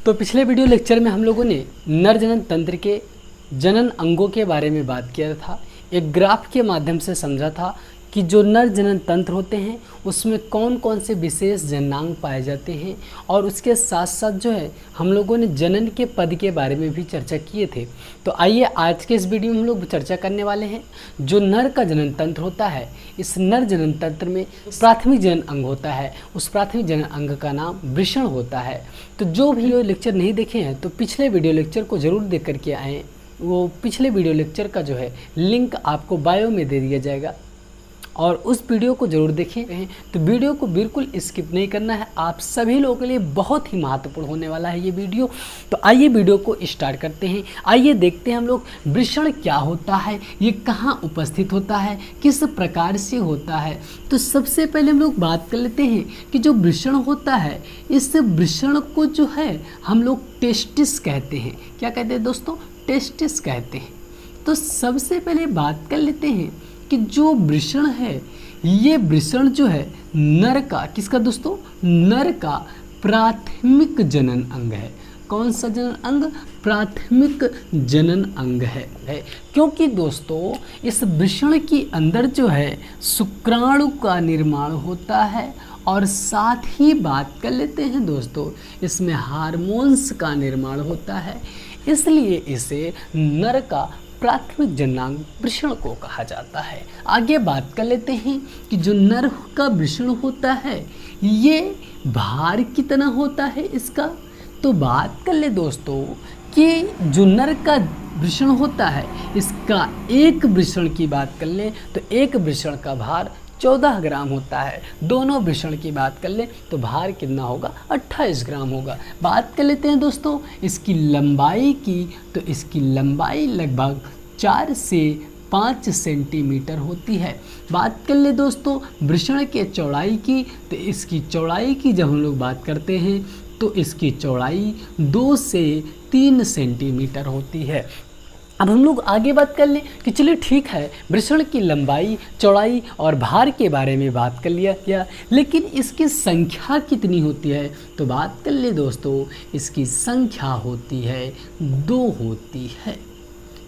तो पिछले video lecture में हम लोगों ने नर जनन तंत्र के जनन अंगों के बारे में बात किया था। एक ग्राफ के माध्यम से समझा था कि जो नर जनन तंत्र होते हैं उसमें कौन कौन से विशेष जननांग पाए जाते हैं, और उसके साथ साथ जो है हम लोगों ने जनन के पद के बारे में भी चर्चा किए थे। तो आइए आज के इस वीडियो में हम लोग चर्चा करने वाले हैं जो नर का जनन तंत्र होता है। इस नर जनन तंत्र में प्राथमिक जनन अंग होता है, उस प्राथमिक जनन अंग का नाम वृषण होता है। तो जो भी ये लेक्चर नहीं देखे हैं तो पिछले वीडियो लेक्चर को ज़रूर देख करके आएँ। वो पिछले वीडियो लेक्चर का जो है लिंक आपको बायो में दे दिया जाएगा और उस वीडियो को ज़रूर देखें। तो वीडियो को बिल्कुल स्किप नहीं करना है, आप सभी लोगों के लिए बहुत ही महत्वपूर्ण होने वाला है ये वीडियो। तो आइए वीडियो को स्टार्ट करते हैं। आइए देखते हैं हम लोग वृषण क्या होता है, ये कहाँ उपस्थित होता है, किस प्रकार से होता है। तो सबसे पहले हम लोग बात कर लेते हैं कि जो वृषण होता है, इस वृषण को जो है हम लोग टेस्टिस कहते हैं। क्या कहते हैं दोस्तों? टेस्टिस कहते हैं। तो सबसे पहले बात कर लेते हैं कि जो वृषण है, ये वृषण जो है नर का, किसका दोस्तों? नर का प्राथमिक जनन अंग है। कौन सा जनन अंग? प्राथमिक जनन अंग है। क्योंकि दोस्तों इस वृषण के अंदर जो है शुक्राणु का निर्माण होता है, और साथ ही बात कर लेते हैं दोस्तों इसमें हार्मोन्स का निर्माण होता है, इसलिए इसे नर का प्राथमिक जननांग वृषण को कहा जाता है। आगे बात कर लेते हैं कि जो नर का वृषण होता है ये भार कितना होता है इसका। तो बात कर ले दोस्तों कि जो नर का वृषण होता है इसका एक वृषण की बात कर ले तो एक वृषण का भार 14 ग्राम होता है। दोनों वृषण की बात कर ले तो भार कितना होगा? 28 ग्राम होगा। बात कर लेते हैं दोस्तों इसकी लंबाई की, तो इसकी लंबाई लगभग 4 से 5 सेंटीमीटर होती है। बात कर ले दोस्तों वृषण के चौड़ाई की, तो इसकी चौड़ाई की जब हम लोग बात करते हैं तो इसकी चौड़ाई 2 से 3 सेंटीमीटर होती है। अब हम लोग आगे बात कर लें कि चलिए ठीक है, वृषण की लंबाई, चौड़ाई और भार के बारे में बात कर लिया गया, लेकिन इसकी संख्या कितनी होती है? तो बात कर ले दोस्तों इसकी संख्या होती है 2 होती है।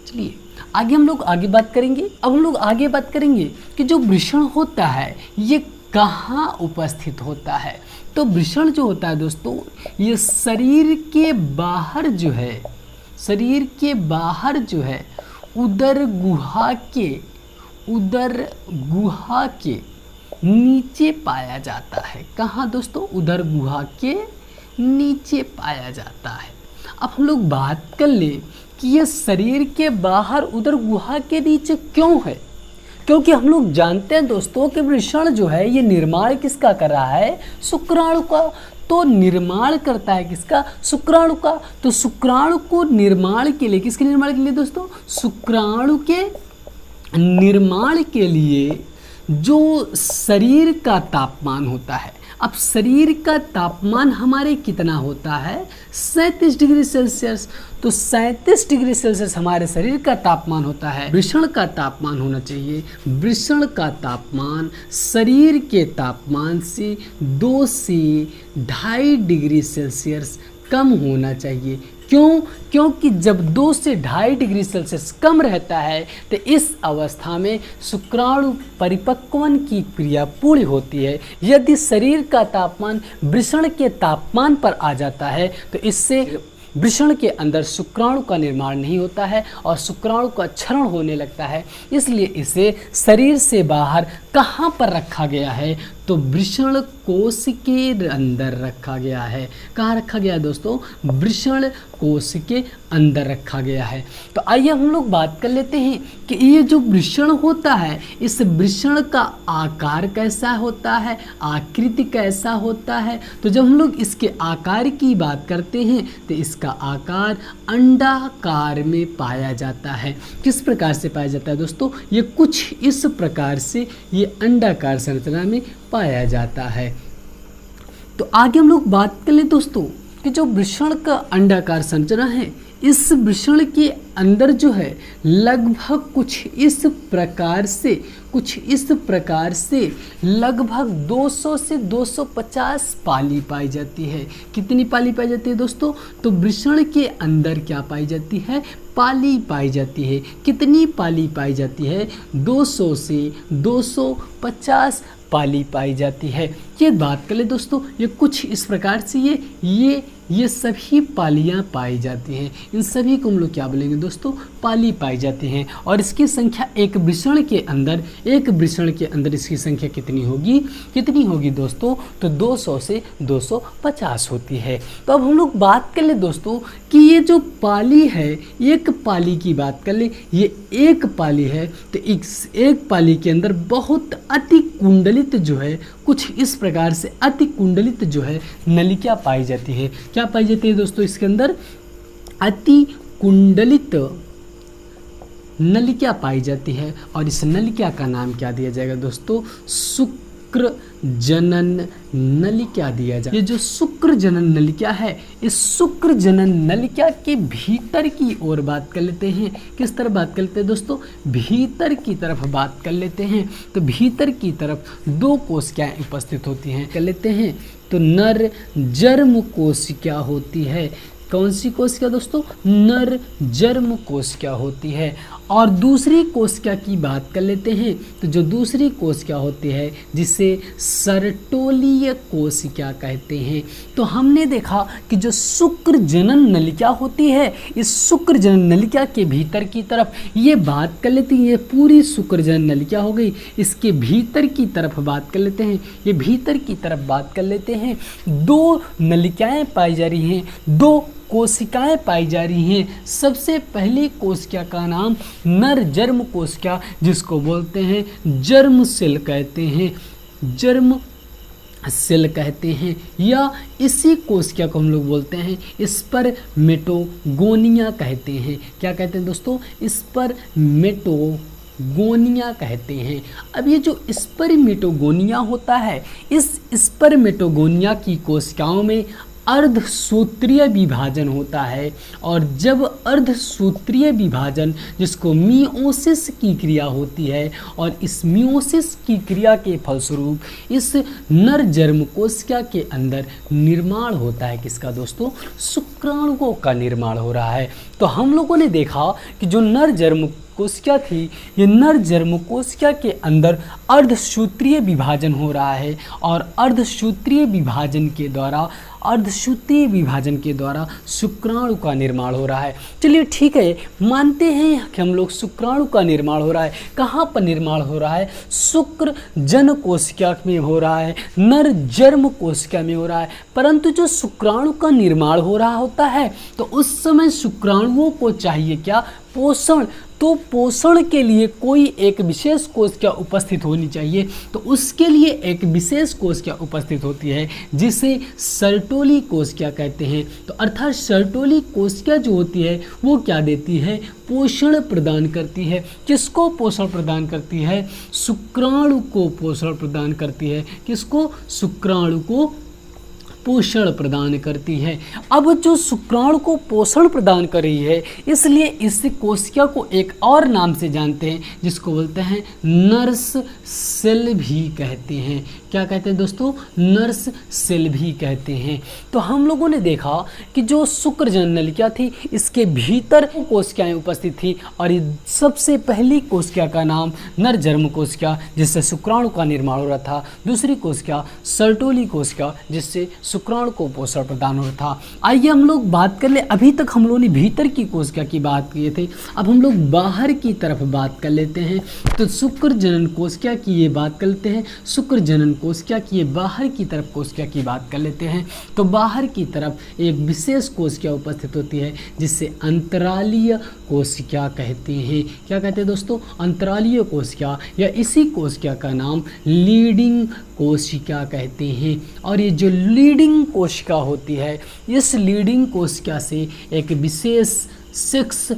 चलिए आगे हम लोग आगे बात करेंगे। अब हम लोग आगे बात करेंगे कि जो वृषण होता है ये कहाँ उपस्थित होता है। तो वृषण जो होता है दोस्तों ये शरीर के बाहर जो है, शरीर के बाहर जो है उदर गुहा के नीचे पाया जाता है। कहाँ दोस्तों? उदर गुहा के नीचे पाया जाता है। अब हम लोग बात कर ले कि ये शरीर के बाहर उदर गुहा के नीचे क्यों है? क्योंकि हम लोग जानते हैं दोस्तों कि वृषण जो है ये निर्माण किसका कर रहा है? शुक्राणु का। तो निर्माण करता है किसका? शुक्राणु का। तो शुक्राणु को निर्माण के लिए, किसके निर्माण के लिए दोस्तों? शुक्राणु के निर्माण के लिए जो शरीर का तापमान होता है, अब शरीर का तापमान हमारे कितना होता है? 37 डिग्री सेल्सियस। तो 37 डिग्री सेल्सियस हमारे शरीर का तापमान होता है। वृषण का तापमान होना चाहिए, वृषण का तापमान शरीर के तापमान से 2 से 2.5 डिग्री सेल्सियस कम होना चाहिए। क्यों? क्योंकि जब 2 से 2.5 डिग्री सेल्सियस कम रहता है तो इस अवस्था में शुक्राणु परिपक्वन की क्रिया पूरी होती है। यदि शरीर का तापमान वृषण के तापमान पर आ जाता है तो इससे वृषण के अंदर शुक्राणु का निर्माण नहीं होता है और शुक्राणु का क्षरण होने लगता है। इसलिए इसे शरीर से बाहर कहाँ पर रखा गया है? तो वृषण कोश के अंदर रखा गया है। कहाँ रखा गया है दोस्तों? वृषण कोश के अंदर रखा गया है। तो आइए हम लोग बात कर लेते हैं कि ये जो वृषण होता है इस वृषण का आकार कैसा होता है, आकृति कैसा होता है। तो जब हम लोग इसके आकार की बात करते हैं तो इसका आकार अंडाकार में पाया जाता है। किस प्रकार से पाया जाता है दोस्तों? ये कुछ इस प्रकार से ये अंडाकार संरचना में पाया जाता है। तो आगे हम लोग बात कर ले दोस्तों कि जो वृषण का अंडाकार संरचना है, इस वृषण के अंदर जो है लगभग कुछ इस प्रकार से लगभग 200 से 250 पाली पाई जाती है। कितनी पाली पाई जाती है दोस्तों? तो वृषण के अंदर क्या पाई जाती है? पाली पाई जाती है। कितनी पाली पाई जाती है? 200 से 250 पाली पाई जाती है। ये बात कर ले दोस्तों, ये कुछ इस प्रकार से ये सभी पालियाँ पाई जाती हैं। इन सभी को हम लोग क्या बोलेंगे दोस्तों? पाली पाई जाती हैं। और इसकी संख्या एक वृषण के अंदर इसकी संख्या कितनी होगी दोस्तों? तो 200 से 250 होती है। तो अब हम लोग बात कर ले दोस्तों कि ये जो पाली है, एक पाली की बात कर ले, ये एक पाली है, तो एक पाली के अंदर बहुत अति कुंडलित जो है, कुछ इस प्रकार से अति कुंडलित जो है नलिका पाई जाती है। क्या पाई जाती है दोस्तों? इसके अंदर अति कुंडलित नलिका पाई जाती है। और इस नलिका का नाम क्या दिया जाएगा दोस्तों? शुक्र जनन नलिका दिया जाए। ये जो शुक्र जनन नलिका है, इस शुक्र जनन नलिका के भीतर की ओर बात कर लेते हैं। किस तरफ बात कर लेते हैं दोस्तों? भीतर की तरफ बात कर लेते हैं। तो भीतर की तरफ 2 कोशिकाएं उपस्थित होती हैं। कर लेते हैं तो नर जर्म कोशिका होती है। कौन सी कोशिका दोस्तों? नर जर्म कोशिका होती है। और दूसरी कोशिका की बात कर लेते हैं। तो जो दूसरी कोशिका होती है जिसे सर्टोलीय कोशिका कहते हैं। तो हमने देखा कि जो शुक्र जनन नलिका होती है, इस शुक्र जनन नलिका के भीतर की तरफ ये बात कर लेते हैं, ये पूरी शुक्र जनन नलिका हो गई। इसके भीतर की तरफ बात कर लेते हैं, ये भीतर की तरफ बात कर लेते हैं। 2 नलिकाएं पाई जा रही हैं, 2 कोशिकाएं पाई जा रही हैं। सबसे पहली कोशिका का नाम नर जर्म कोशिका, जिसको बोलते हैं जर्म सेल कहते हैं, जर्म सेल कहते हैं, या इसी कोशिका को हम लोग बोलते हैं स्पर्मेटोगोनिया कहते हैं। क्या कहते हैं दोस्तों? स्पर्मेटोगोनिया कहते हैं। अब ये जो स्पर्मेटोगोनिया होता है, इस स्पर्मेटोगोनिया की कोशिकाओं में अर्धसूत्रीय विभाजन होता है। और जब अर्धसूत्रीय विभाजन, जिसको मियोसिस की क्रिया होती है, और इस मियोसिस की क्रिया के फलस्वरूप इस नर जर्म कोशिका के अंदर निर्माण होता है। किसका दोस्तों? शुक्राणुओं का निर्माण हो रहा है। तो हम लोगों ने देखा कि जो नर जर्म कोशिका थी, ये नर जर्म कोशिका के अंदर अर्धसूत्रीय विभाजन हो रहा है। और अर्धसूत्रीय विभाजन के द्वारा शुक्राणु का निर्माण हो रहा है। चलिए ठीक है, मानते हैं कि हम लोग शुक्राणु का निर्माण हो रहा है। कहाँ पर निर्माण हो रहा है? शुक्र जन कोशिका में हो रहा है, नर जर्म कोशिका में हो रहा है। परंतु जो शुक्राणु का निर्माण हो रहा होता है, तो उस समय शुक्राणुओं को चाहिए क्या? पोषण। तो पोषण के लिए कोई एक विशेष कोशिका उपस्थित होनी चाहिए। तो उसके लिए एक विशेष कोशिका उपस्थित होती है, जिसे सर्टोली कोशिका कहते हैं। तो अर्थात सर्टोली कोशिका जो होती है, वो क्या देती है? पोषण प्रदान करती है। किसको पोषण प्रदान करती है? शुक्राणु को पोषण प्रदान करती है। किसको? शुक्राणु को पोषण प्रदान करती है। अब जो शुक्राणु को पोषण प्रदान कर रही है, इसलिए इस कोशिका को एक और नाम से जानते हैं, जिसको बोलते हैं नर्स सेल भी कहते हैं। क्या कहते हैं दोस्तों? नर्स सेल भी कहते हैं। तो हम लोगों ने देखा कि जो शुक्र जनन नलिका थी, इसके भीतर कोशिकाएं उपस्थित थी। और ये सबसे पहली कोशिका का नाम नर जर्म कोशिका, जिससे शुक्राणु का निर्माण हो रहा था। दूसरी कोशिका सर्टोली कोशिका, जिससे शुक्राणु को पोषण प्रदान हो रहा था। आइए हम लोग बात कर ले, अभी तक हम लोगों ने भीतर की कोशिका की बात किए थे, अब हम लोग बाहर की तरफ बात कर लेते हैं। तो शुक्र जनन कोशिका की ये बात कर लेते हैं, शुक्र जनन कोशिका की ये बाहर की तरफ कोशिका की बात कर लेते हैं। तो बाहर की तरफ एक विशेष कोशिका उपस्थित होती है, जिससे अंतरालीय कोशिका कहते हैं। क्या कहते हैं दोस्तों? अंतरालीय कोशिका, या इसी कोशिका का नाम लीडिंग कोशिका कहते हैं। और ये जो लीडिंग कोशिका होती है, इस लीडिंग कोशिका से एक विशेष सेक्स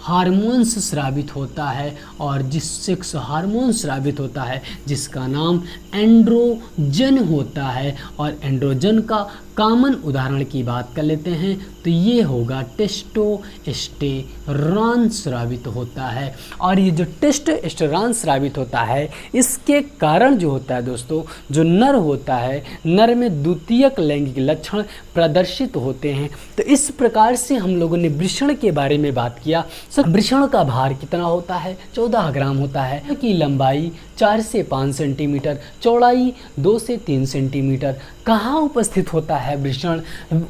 हार्मोन्स स्रावित होता है, और जिस सेक्स हार्मोन स्रावित होता है, जिसका नाम एंड्रोजन होता है। और एंड्रोजन का कॉमन उदाहरण की बात कर लेते हैं तो ये होगा टेस्टोस्टेरॉन स्रावित होता है। और ये जो टेस्टोस्टेरॉन स्रावित होता है इसके कारण जो होता है दोस्तों, जो नर होता है, नर में द्वितीयक लैंगिक लक्षण प्रदर्शित होते हैं। तो इस प्रकार से हम लोगों ने वृषण के बारे में बात किया। वृषण का भार कितना होता है? 14 ग्राम होता है, की लंबाई 4 से 5 सेंटीमीटर, चौड़ाई 2 से 3 सेंटीमीटर। कहाँ उपस्थित होता है वृषण?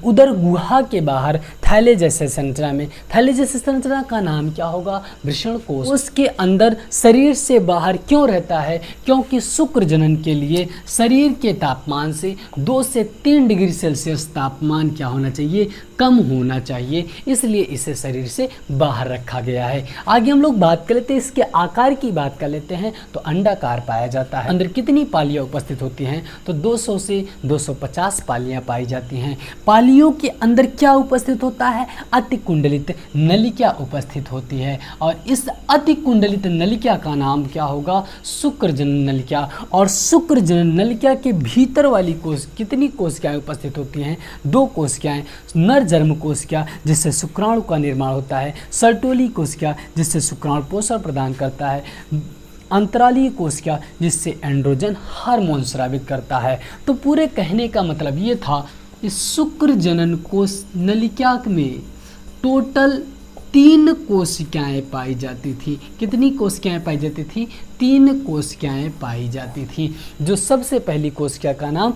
उदर गुहा के बाहर थैले जैसे संरचना में। थैले जैसे संरचना का नाम क्या होगा? वृषण कोश। उसके अंदर शरीर से बाहर क्यों रहता है? क्योंकि शुक्र जनन के लिए शरीर के तापमान से 2 से 3 डिग्री सेल्सियस तापमान क्या होना चाहिए? कम होना चाहिए, इसलिए इसे शरीर से बाहर रखा गया है। आगे हम लोग बात कर लेते हैं, इसके आकार की बात कर लेते हैं तो अंडाकार पाया जाता है। अंदर कितनी पालियां उपस्थित होती हैं? तो 200 से 250 पालियां पाई जाती हैं। पालियों के अंदर क्या उपस्थित होता है? अतिकुंडलित नलिका उपस्थित होती है। और इस अतिकुंडलित नलिका का नाम क्या होगा? शुक्र जनन नलिका। और शुक्र जनन नलिका के भीतर वाली कोश, कितनी कोशिकाएं उपस्थित होती हैं? 2 कोशिकाएं, नर जर्म कोशिका जिससे शुक्राणु का निर्माण होता है, सर्टोली कोशिका जिससे शुक्राणु पोषण प्रदान करता है, अंतरालीय कोशिका जिससे एंड्रोजन हार्मोन स्रावित करता है। तो पूरे कहने का मतलब ये था, इस शुक्र जनन कोश नलिका में टोटल 3 कोशिकाएं पाई जाती थी। कितनी कोशिकाएं पाई जाती थी? 3 कोशिकाएं पाई जाती थी। जो सबसे पहली कोशिका का नाम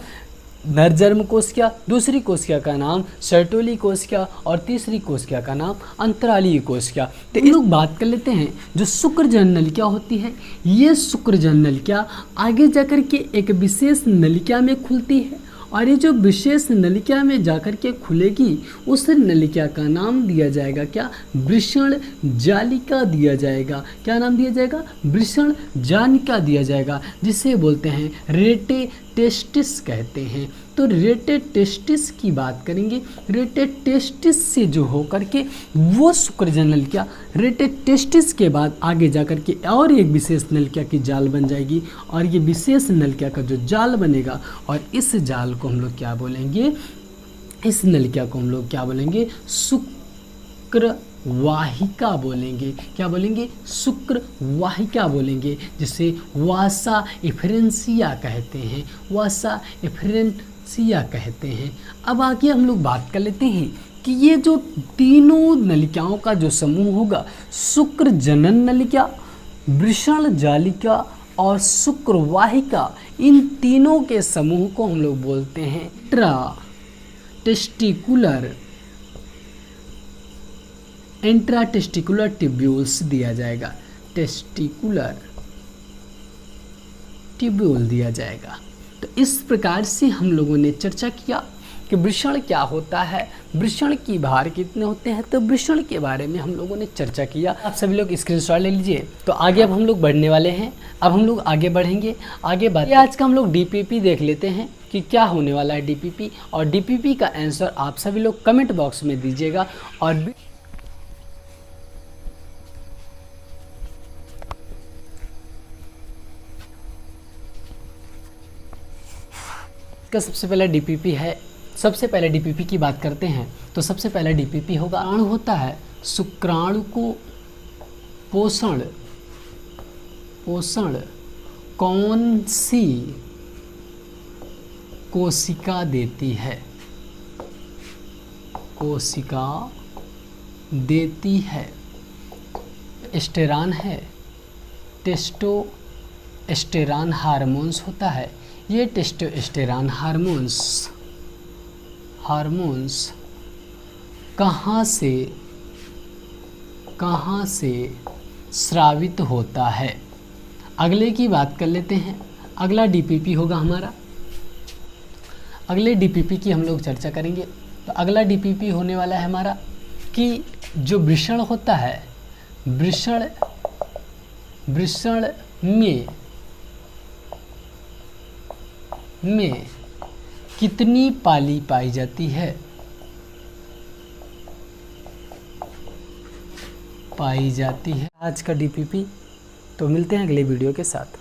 नरजर्म कोशिका, दूसरी कोशिका का नाम सर्टोली कोशिका और तीसरी कोशिका का नाम अंतरालीय कोशिका। तो इन लोग बात कर लेते हैं जो शुक्र जनन नलिका होती है, ये शुक्र जनन नलिका आगे जाकर के एक विशेष नलिका में खुलती है। और ये जो विशेष नलिका में जाकर के खुलेगी उस नलिका का नाम दिया जाएगा क्या? वृषण जालिका दिया जाएगा। क्या नाम दिया जाएगा? वृषण जालिका दिया जाएगा, जिसे बोलते हैं रेटे टेस्टिस कहते हैं। तो रेटे टेस्टिस की बात करेंगे। रेटे टेस्टिस से जो होकर के वो शुक्र जनन नलिका, रेटे टेस्टिस के बाद आगे जाकर के और एक विशेष नलिका की जाल बन जाएगी। और ये विशेष नलिका का जो जाल बनेगा, और इस जाल को हम लोग क्या बोलेंगे? इस नलिका को हम लोग क्या बोलेंगे? शुक्र वाहिका बोलेंगे। क्या बोलेंगे? शुक्र वाहिका बोलेंगे, जिसे वासा एफरेंसिया कहते हैं। वासा एफरेंसिया कहते हैं। अब आगे हम लोग बात कर लेते हैं कि ये जो तीनों नलिकाओं का जो समूह होगा, शुक्र जनन नलिका, वृषण जालिका और शुक्र वाहिका, इन तीनों के समूह को हम लोग बोलते हैं इंट्राटेस्टिकुलर ट्यूब्यूल्स दिया जाएगा। टेस्टिकुलर ट्यूब्यूल दिया जाएगा। तो इस प्रकार से हम लोगों ने चर्चा किया कि वृषण क्या होता है, वृषण की भार कितने होते हैं। तो वृषण के बारे में हम लोगों ने चर्चा किया। आप सभी लोग स्क्रीनशॉट ले लीजिए। तो आगे अब हम लोग बढ़ने वाले हैं। अब हम लोग आगे बढ़ेंगे। आगे बात आज का हम लोग डीपीपी देख लेते हैं कि क्या होने वाला है डीपीपी। और डीपीपी का आंसर आप सभी लोग कमेंट बॉक्स में दीजिएगा। और सबसे पहला डीपीपी है। सबसे पहले डीपीपी की बात करते हैं तो सबसे पहला डीपीपी होगा, अणु होता है शुक्राणु को पोषण कौन सी कोशिका देती है? कोशिका देती है एस्टेरॉन है। टेस्टोस्टेरॉन हार्मोन्स होता है। ये टेस्टोस्टेरॉन हार्मोन्स कहाँ से स्रावित होता है? अगले की बात कर लेते हैं। अगला डीपीपी होगा हमारा। अगले डीपीपी की हम लोग चर्चा करेंगे। तो अगला डीपीपी होने वाला है हमारा कि जो वृषण होता है, वृषण में कितनी पाली पाई जाती है? आज का डीपीपी। तो मिलते हैं अगले वीडियो के साथ।